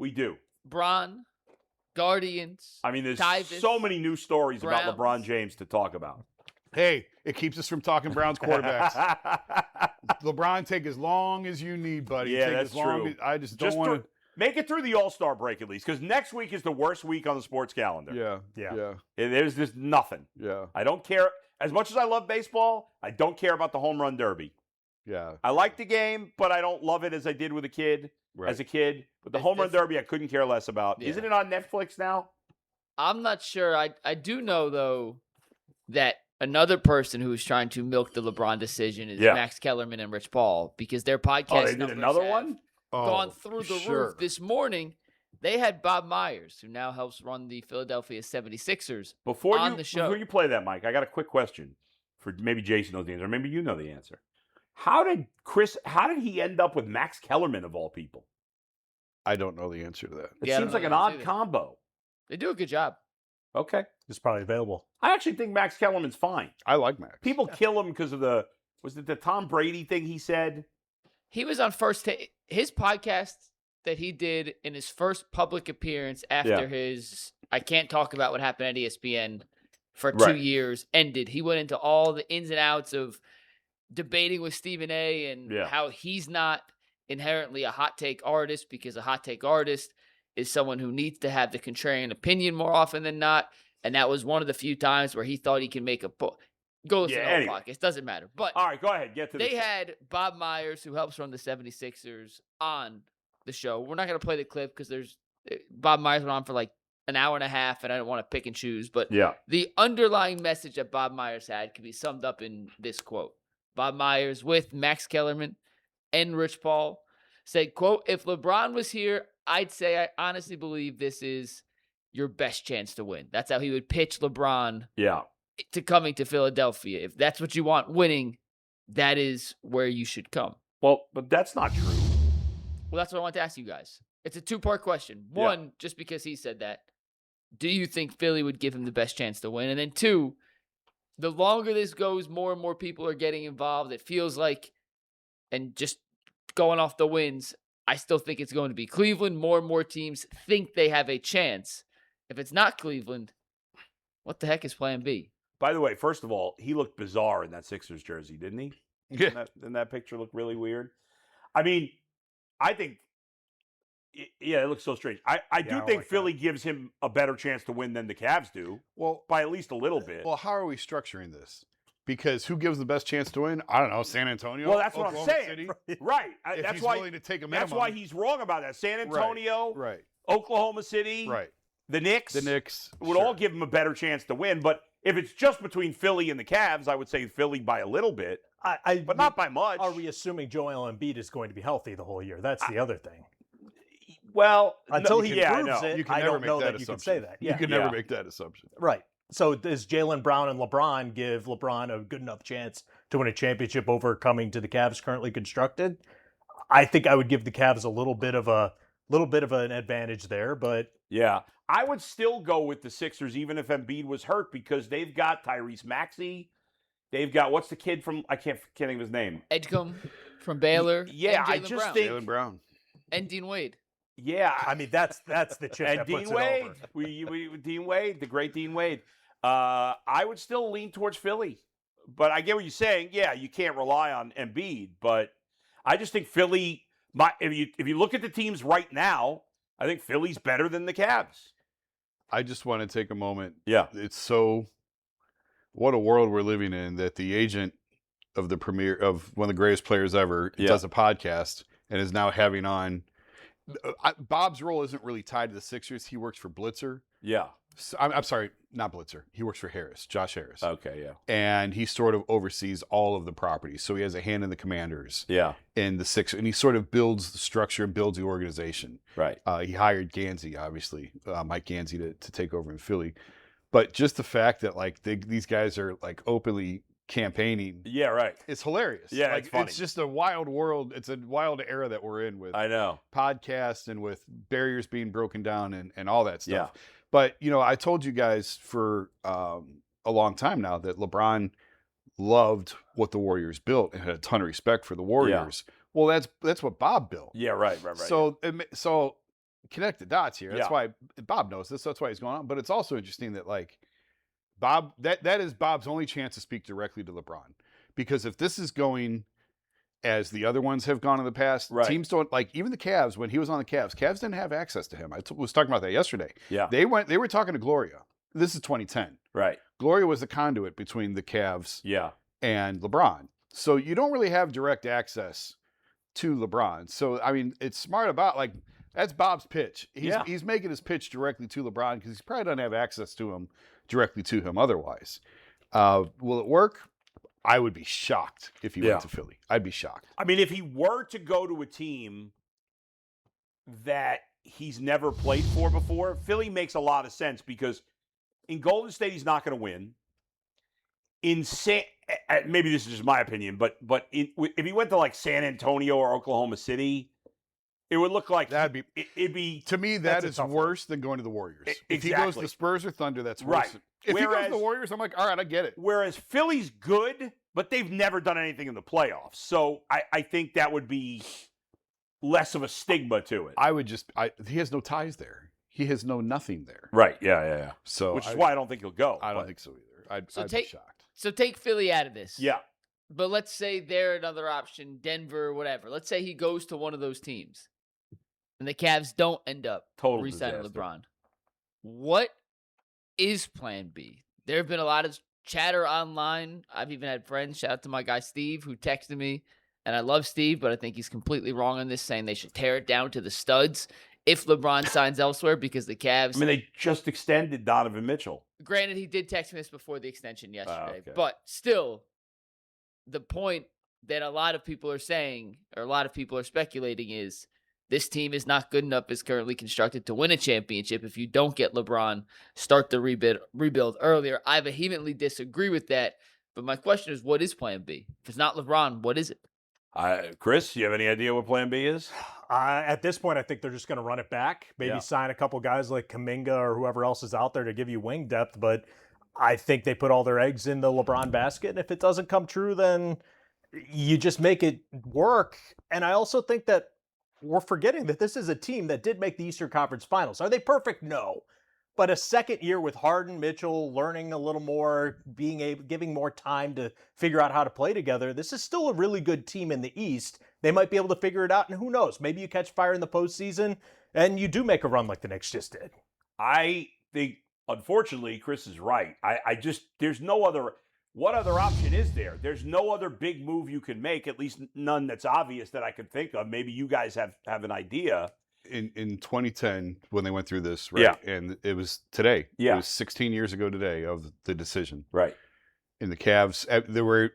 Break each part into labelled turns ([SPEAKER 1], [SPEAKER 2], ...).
[SPEAKER 1] We do.
[SPEAKER 2] Bron, Guardians.
[SPEAKER 1] I mean, there's
[SPEAKER 2] Tyvus,
[SPEAKER 1] so many new stories
[SPEAKER 2] Browns.
[SPEAKER 1] about LeBron James to talk about.
[SPEAKER 3] Hey, it keeps us from talking Browns quarterbacks. LeBron, take as long as you need, buddy.
[SPEAKER 1] Yeah,
[SPEAKER 3] take
[SPEAKER 1] that's
[SPEAKER 3] as long
[SPEAKER 1] true.
[SPEAKER 3] As, I just don't want to.
[SPEAKER 1] Make it through the All-Star break at least, because next week is the worst week on the sports calendar.
[SPEAKER 3] Yeah.
[SPEAKER 1] There's just nothing.
[SPEAKER 3] Yeah.
[SPEAKER 1] I don't care. As much as I love baseball, I don't care about the home run derby.
[SPEAKER 3] Yeah.
[SPEAKER 1] I like the game, but I don't love it as I did with a kid.
[SPEAKER 3] Right.
[SPEAKER 1] As a kid. But the home run derby, I couldn't care less about.
[SPEAKER 2] Yeah.
[SPEAKER 1] Isn't it on Netflix now?
[SPEAKER 2] I'm not sure. I do know, though, that another person who is trying to milk the LeBron decision is Max Kellerman and Rich Paul, because their podcast
[SPEAKER 1] they did another one?
[SPEAKER 2] Gone through the roof. This morning, they had Bob Myers, who now helps run the Philadelphia 76ers, on the show.
[SPEAKER 1] Before you play that, Mike, I got a quick question for maybe Jason knows the answer, or maybe you know the answer. How did he end up with Max Kellerman of all people?
[SPEAKER 3] I don't know the answer to that.
[SPEAKER 1] It seems like an odd combo.
[SPEAKER 2] They do a good job.
[SPEAKER 1] Okay.
[SPEAKER 4] It's probably available.
[SPEAKER 1] I actually think Max Kellerman's fine.
[SPEAKER 3] I like Max.
[SPEAKER 1] People kill him because of was it the Tom Brady thing he said?
[SPEAKER 2] He was on his podcast that he did in his first public appearance after his I can't talk about what happened at ESPN for 2 years ended. He went into all the ins and outs of debating with Stephen A. and how he's not inherently a hot take artist, because a hot take artist is someone who needs to have the contrarian opinion more often than not. And that was one of the few times where he thought he can make a go listen to the podcast. Doesn't matter. But
[SPEAKER 1] all right, go ahead. They
[SPEAKER 2] had Bob Myers, who helps run the 76ers, on the show. We're not going to play the clip because Bob Myers went on for like an hour and a half, and I don't want to pick and choose. But the underlying message that Bob Myers had can be summed up in this quote. Bob Myers with Max Kellerman and Rich Paul said, quote, "If LeBron was here, I'd say I honestly believe this is your best chance to win." That's how he would pitch LeBron to coming to Philadelphia. If that's what you want, winning, that is where you should come.
[SPEAKER 1] Well, but that's not true.
[SPEAKER 2] Well, that's what I want to ask you guys. It's a two-part question. One, just because he said that, do you think Philly would give him the best chance to win? And then two, the longer this goes, more and more people are getting involved. It feels like, and just going off the wins, I still think it's going to be Cleveland. More and more teams think they have a chance. If it's not Cleveland, what the heck is plan B?
[SPEAKER 1] By the way, first of all, he looked bizarre in that Sixers jersey, didn't he?
[SPEAKER 3] Yeah.
[SPEAKER 1] Didn't that picture look really weird? I mean, I think, it looks so strange. I do think Philly gives him a better chance to win than the Cavs do.
[SPEAKER 3] Well,
[SPEAKER 1] by at least a little bit.
[SPEAKER 3] Well, how are we structuring this? Because who gives the best chance to win? I don't know, San Antonio.
[SPEAKER 1] Well, that's
[SPEAKER 3] Oklahoma
[SPEAKER 1] what I'm saying.
[SPEAKER 3] City?
[SPEAKER 1] Right.
[SPEAKER 3] If
[SPEAKER 1] that's
[SPEAKER 3] he's
[SPEAKER 1] why
[SPEAKER 3] willing to take a minimum.
[SPEAKER 1] That's why he's wrong about that. San Antonio,
[SPEAKER 3] right.
[SPEAKER 1] Oklahoma City,
[SPEAKER 3] right.
[SPEAKER 1] The Knicks would all give him a better chance to win. But if it's just between Philly and the Cavs, I would say Philly by a little bit, but not by much.
[SPEAKER 4] Are we assuming Joel Embiid is going to be healthy the whole year? That's the other thing.
[SPEAKER 1] Well,
[SPEAKER 4] until he proves
[SPEAKER 3] you
[SPEAKER 4] it,
[SPEAKER 3] can
[SPEAKER 4] I
[SPEAKER 3] never
[SPEAKER 4] don't
[SPEAKER 3] make
[SPEAKER 4] know
[SPEAKER 3] that
[SPEAKER 4] that you
[SPEAKER 3] assumption.
[SPEAKER 4] can say that.
[SPEAKER 3] You can never make that assumption.
[SPEAKER 4] Right. So does Jaylen Brown and LeBron give LeBron a good enough chance to win a championship over coming to the Cavs currently constructed? I think I would give the Cavs a little bit of an advantage there, but
[SPEAKER 1] yeah, I would still go with the Sixers even if Embiid was hurt, because they've got Tyrese Maxey. They've got, what's the kid from, I can't think of his name.
[SPEAKER 2] Edgecombe from Baylor.
[SPEAKER 1] Yeah, I just think
[SPEAKER 3] Jaylen Brown
[SPEAKER 2] and Dean Wade.
[SPEAKER 1] Yeah,
[SPEAKER 4] I mean that's the chip
[SPEAKER 1] and
[SPEAKER 4] that
[SPEAKER 1] Dean
[SPEAKER 4] puts
[SPEAKER 1] Wade.
[SPEAKER 4] it over.
[SPEAKER 1] Dean Wade, the great Dean Wade. I would still lean towards Philly, but I get what you're saying. Yeah, you can't rely on Embiid, but I just think Philly. If you look at the teams right now, I think Philly's better than the Cavs.
[SPEAKER 3] I just want to take a moment.
[SPEAKER 1] Yeah,
[SPEAKER 3] what a world we're living in, that the agent of the premier of one of the greatest players ever does a podcast and is now having on. Bob's role isn't really tied to the Sixers. He works for Blitzer.
[SPEAKER 1] Yeah.
[SPEAKER 3] So, I'm sorry, not Blitzer. He works for Harris, Josh Harris.
[SPEAKER 1] Okay, yeah.
[SPEAKER 3] And he sort of oversees all of the properties. So he has a hand in the Commanders.
[SPEAKER 1] Yeah.
[SPEAKER 3] And the Sixers. And he sort of builds the structure and builds the organization.
[SPEAKER 1] Right.
[SPEAKER 3] He hired Gansey, obviously, Mike Gansey to take over in Philly. But just the fact that these guys are openly campaigning.
[SPEAKER 1] Yeah, right.
[SPEAKER 3] It's hilarious.
[SPEAKER 1] Yeah, it's funny.
[SPEAKER 3] It's just a wild world. It's a wild era that we're in with podcasts and with barriers being broken down and all that stuff.
[SPEAKER 1] Yeah.
[SPEAKER 3] But, I told you guys for a long time now that LeBron loved what the Warriors built and had a ton of respect for the Warriors. Yeah. Well, that's what Bob built.
[SPEAKER 1] Yeah, right.
[SPEAKER 3] So connect the dots here. That's why Bob knows this. That's why he's going on. But it's also interesting that like Bob, that is Bob's only chance to speak directly to LeBron, because if this is going as the other ones have gone in the past, teams don't like, even the Cavs, when he was on the Cavs didn't have access to him. I was talking about that yesterday.
[SPEAKER 1] Yeah.
[SPEAKER 3] They were talking to Gloria. This is 2010.
[SPEAKER 1] Right.
[SPEAKER 3] Gloria was the conduit between the Cavs and LeBron. So you don't really have direct access to LeBron. So, I mean, it's smart about, like, that's Bob's pitch. He's making his pitch directly to LeBron because he probably doesn't have access to him directly to him otherwise. Will it work? I would be shocked if he went to Philly. I'd be shocked.
[SPEAKER 1] I mean, if he were to go to a team that he's never played for before, Philly makes a lot of sense because in Golden State, he's not going to win. Maybe this is just my opinion, but if he went to like San Antonio or Oklahoma City, it would look like it'd be
[SPEAKER 3] to me that is worse than going to the Warriors. If he goes to the Spurs or Thunder, that's worse.
[SPEAKER 1] Right.
[SPEAKER 3] If he goes to the Warriors, I'm like, all right, I get it.
[SPEAKER 1] Whereas Philly's good, but they've never done anything in the playoffs, so I think that would be less of a stigma to it.
[SPEAKER 3] He has no ties there. He has nothing there.
[SPEAKER 1] Right. Yeah.
[SPEAKER 3] So
[SPEAKER 1] which is why I don't think he'll go.
[SPEAKER 3] I don't think so either. I'd be shocked.
[SPEAKER 2] So take Philly out of this.
[SPEAKER 1] Yeah.
[SPEAKER 2] But let's say they're another option, Denver, whatever. Let's say he goes to one of those teams, and the Cavs don't end up re-signing LeBron. What is Plan B? There have been a lot of chatter online. I've even had friends, shout out to my guy Steve, who texted me, and I love Steve, but I think he's completely wrong on this, saying they should tear it down to the studs if LeBron signs elsewhere because the Cavs...
[SPEAKER 1] I mean, they just extended Donovan Mitchell.
[SPEAKER 2] Granted, he did text me this before the extension yesterday, but still, the point that a lot of people are saying, or a lot of people are speculating, is this team is not good enough, is currently constructed to win a championship. If you don't get LeBron, start the rebuild earlier. I vehemently disagree with that, but my question is, what is Plan B? If it's not LeBron, what is it?
[SPEAKER 1] Chris, you have any idea what Plan B is?
[SPEAKER 4] At this point, I think they're just going to run it back. Maybe sign a couple guys like Kuminga or whoever else is out there to give you wing depth. But I think they put all their eggs in the LeBron basket. And if it doesn't come true, then you just make it work. And I also think that we're forgetting that this is a team that did make the Eastern Conference Finals. Are they perfect? No. But a second year with Harden, Mitchell, learning a little more, giving more time to figure out how to play together, this is still a really good team in the East. They might be able to figure it out, and who knows? Maybe you catch fire in the postseason, and you do make a run like the Knicks just did.
[SPEAKER 1] I think, unfortunately, Chris is right. There's no other. What other option is there? There's no other big move you can make, at least none that's obvious that I could think of. Maybe you guys have an idea.
[SPEAKER 3] In 2010, when they went through this, right? Yeah. And it was today.
[SPEAKER 1] Yeah.
[SPEAKER 3] It was 16 years ago today of the decision.
[SPEAKER 1] Right.
[SPEAKER 3] In the Cavs, they were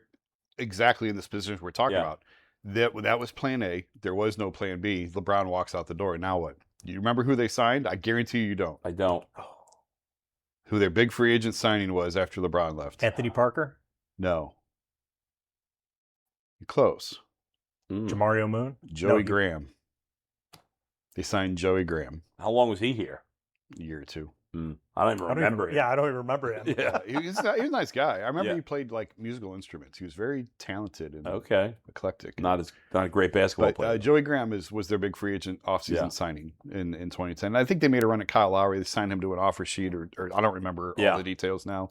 [SPEAKER 3] exactly in this position we're talking about. That was Plan A. There was no Plan B. LeBron walks out the door. Now what? You remember who they signed? I guarantee you don't.
[SPEAKER 1] I don't.
[SPEAKER 3] Who their big free agent signing was after LeBron left?
[SPEAKER 4] Anthony Parker?
[SPEAKER 3] No. You're close.
[SPEAKER 4] Jamario Moon?
[SPEAKER 3] Joey Graham. They signed Joey Graham.
[SPEAKER 1] How long was he here?
[SPEAKER 3] A year or two.
[SPEAKER 1] I don't even remember him.
[SPEAKER 4] Yeah, I don't even remember him.
[SPEAKER 3] Yeah, he was a nice guy. I remember he played like musical instruments. He was very talented and eclectic.
[SPEAKER 1] Not a great basketball player.
[SPEAKER 3] Joey Graham was their big free agent offseason signing in 2010. I think they made a run at Kyle Lowry. They signed him to an offer sheet, or I don't remember all the details now.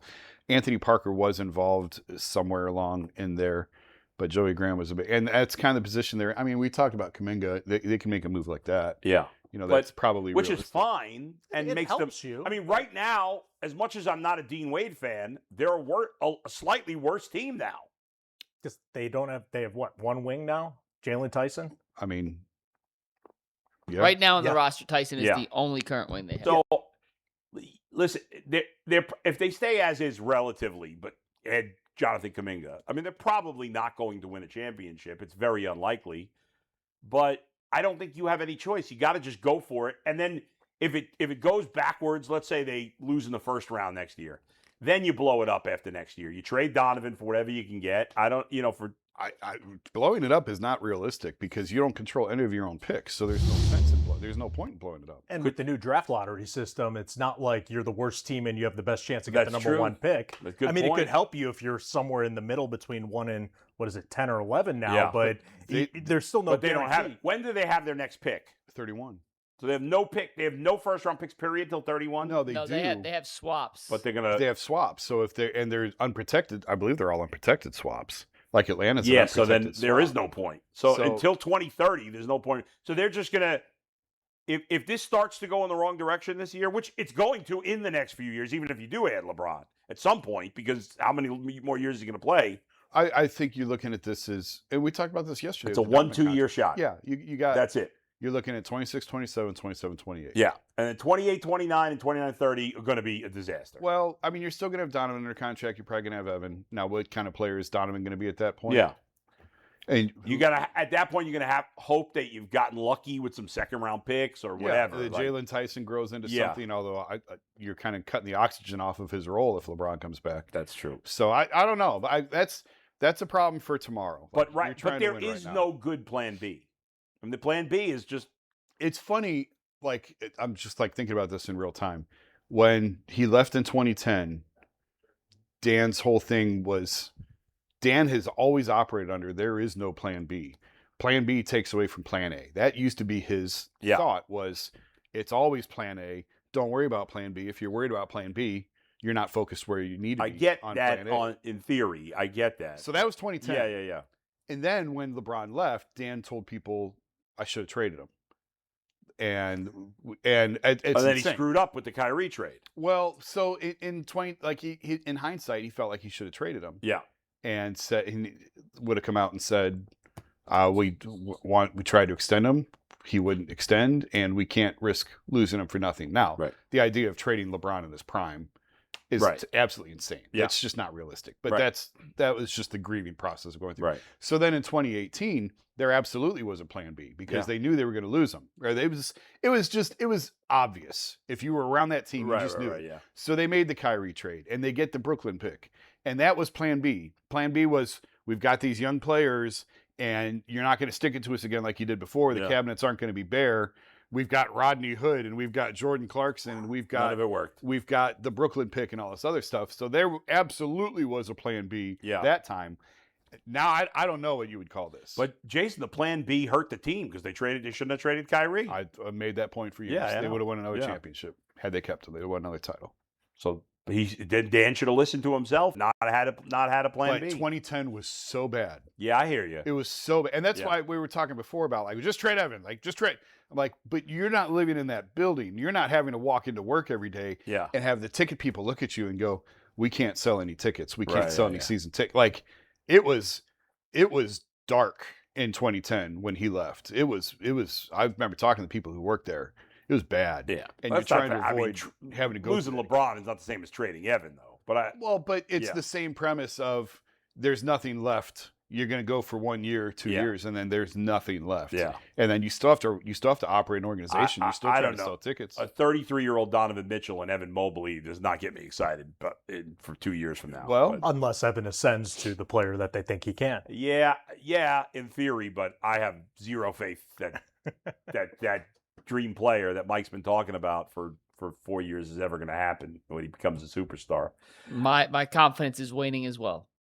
[SPEAKER 3] Anthony Parker was involved somewhere along in there, but Joey Graham was and that's kind of the position there. I mean, we talked about Kuminga. They can make a move like that.
[SPEAKER 1] Yeah.
[SPEAKER 3] You know, that's probably
[SPEAKER 1] which
[SPEAKER 3] realistic.
[SPEAKER 1] is fine and
[SPEAKER 4] it
[SPEAKER 1] makes
[SPEAKER 4] helps
[SPEAKER 1] them.
[SPEAKER 4] You.
[SPEAKER 1] I mean, right now, as much as I'm not a Dean Wade fan, they're a slightly worse team now.
[SPEAKER 4] Because they have what, one wing now? Jalen Tyson?
[SPEAKER 3] I mean,
[SPEAKER 2] right now on the roster, Tyson is the only current wing they have.
[SPEAKER 1] So, listen, they're if they stay as is relatively, but add Jonathan Kuminga, I mean, they're probably not going to win a championship. It's very unlikely, but I don't think you have any choice. You got to just go for it. And then if it goes backwards, let's say they lose in the first round next year, then you blow it up after next year. You trade Donovan for whatever you can get.
[SPEAKER 3] Blowing it up is not realistic because you don't control any of your own picks. So there's no sense in there's no point in blowing it up.
[SPEAKER 4] And with the new draft lottery system, it's not like you're the worst team and you have the best chance to get the number one pick. I mean, it could help you if you're somewhere in the middle between 1 and 10 or 11 now, but there's still no.
[SPEAKER 1] But they don't have it. When do they have their next pick?
[SPEAKER 3] 31.
[SPEAKER 1] So they have no pick. They have no first-round picks, period, till 31?
[SPEAKER 3] No, they
[SPEAKER 2] No,
[SPEAKER 3] do.
[SPEAKER 2] they have swaps.
[SPEAKER 1] But they're going to...
[SPEAKER 3] They have swaps. So if they're unprotected, I believe they're all unprotected swaps. Like Atlanta's
[SPEAKER 1] Yeah,
[SPEAKER 3] an
[SPEAKER 1] so then
[SPEAKER 3] unprotected
[SPEAKER 1] there is
[SPEAKER 3] swap.
[SPEAKER 1] no point. So until 2030, there's no point. So they're just going to... If this starts to go in the wrong direction this year, which it's going to in the next few years, even if you do add LeBron at some point, because how many more years is he going to play?
[SPEAKER 3] I think you're looking at this as, and we talked about this yesterday.
[SPEAKER 1] It's a 1-2 year shot.
[SPEAKER 3] Yeah, you got.
[SPEAKER 1] That's it.
[SPEAKER 3] You're looking at 26, 27, 27, 28.
[SPEAKER 1] Yeah. And then 28, 29, and 29, 30 are going to be a disaster.
[SPEAKER 3] Well, I mean, you're still going to have Donovan under contract. You're probably going to have Evan. Now, what kind of player is Donovan going to be at that point?
[SPEAKER 1] Yeah.
[SPEAKER 3] And
[SPEAKER 1] you got to, at that point, you're going to have hope that you've gotten lucky with some second-round picks or whatever.
[SPEAKER 3] Yeah, Jalen Tyson grows into something, although you're kind of cutting the oxygen off of his role if LeBron comes back.
[SPEAKER 1] That's true.
[SPEAKER 3] So I don't know. That's a problem for tomorrow.
[SPEAKER 1] But there is no good plan B. I mean, the plan B is just...
[SPEAKER 3] It's funny, like, I'm just like thinking about this in real time. When he left in 2010, Dan's whole thing was, Dan has always operated under, there is no plan B. Plan B takes away from plan A. That used to be his thought was, it's always plan A. Don't worry about plan B. If you're worried about plan B, you're not focused where you need to be.
[SPEAKER 1] I get
[SPEAKER 3] on
[SPEAKER 1] that
[SPEAKER 3] plan A.
[SPEAKER 1] in theory. I get that.
[SPEAKER 3] So that was 2010.
[SPEAKER 1] Yeah.
[SPEAKER 3] And then when LeBron left, Dan told people, I should have traded him. And it's
[SPEAKER 1] then
[SPEAKER 3] insane.
[SPEAKER 1] He screwed up with the Kyrie trade.
[SPEAKER 3] Well, so in in hindsight, he felt like he should have traded him.
[SPEAKER 1] Yeah,
[SPEAKER 3] and said he would have come out and said, we tried to extend him, he wouldn't extend, and we can't risk losing him for nothing. Now, the idea of trading LeBron in his prime is absolutely insane. Yeah. It's just not realistic. But that was just the grieving process of going through.
[SPEAKER 1] Right.
[SPEAKER 3] So then in 2018. There absolutely was a plan B because they knew they were going to lose him. Right? It was obvious. If you were around that team, you just knew.
[SPEAKER 1] Yeah.
[SPEAKER 3] So they made the Kyrie trade and they get the Brooklyn pick. And that was plan B. Plan B was, we've got these young players and you're not going to stick it to us again like you did before. The cabinets aren't going to be bare. We've got Rodney Hood and we've got Jordan Clarkson and we've got
[SPEAKER 1] none of it worked.
[SPEAKER 3] We've got the Brooklyn pick and all this other stuff. So there absolutely was a plan B that time. Now, I don't know what you would call this.
[SPEAKER 1] But, Jason, the plan B hurt the team because they shouldn't have traded Kyrie.
[SPEAKER 3] I made that point for years.
[SPEAKER 1] Yeah,
[SPEAKER 3] they would have won another championship had they kept him. They would have won another title.
[SPEAKER 1] So Dan should have listened to himself, not had a plan B.
[SPEAKER 3] 2010 was so bad.
[SPEAKER 1] Yeah, I hear you.
[SPEAKER 3] It was so bad. And that's why we were talking before about, like, just trade Evan. Like, just trade. I'm like, but you're not living in that building. You're not having to walk into work every day and have the ticket people look at you and go, we can't sell any tickets. We can't sell any season tickets. Like, it was dark in 2010 when he left. It was. I remember talking to people who worked there. It was bad.
[SPEAKER 1] Yeah,
[SPEAKER 3] and you're trying to avoid having to go.
[SPEAKER 1] Losing LeBron is not the same as trading Evan, though. But
[SPEAKER 3] it's the same premise of there's nothing left. You're going to go for 1 year, 2 years, and then there's nothing left.
[SPEAKER 1] Yeah,
[SPEAKER 3] and then you still have to operate an organization. You're still trying to sell tickets.
[SPEAKER 1] A 33-year-old Donovan Mitchell and Evan Mobley does not get me excited, but for 2 years from now.
[SPEAKER 4] Well, unless Evan ascends to the player that they think he can.
[SPEAKER 1] Yeah, in theory, but I have zero faith that that dream player that Mike's been talking about for 4 years is ever going to happen when he becomes a superstar.
[SPEAKER 2] My confidence is waning as well.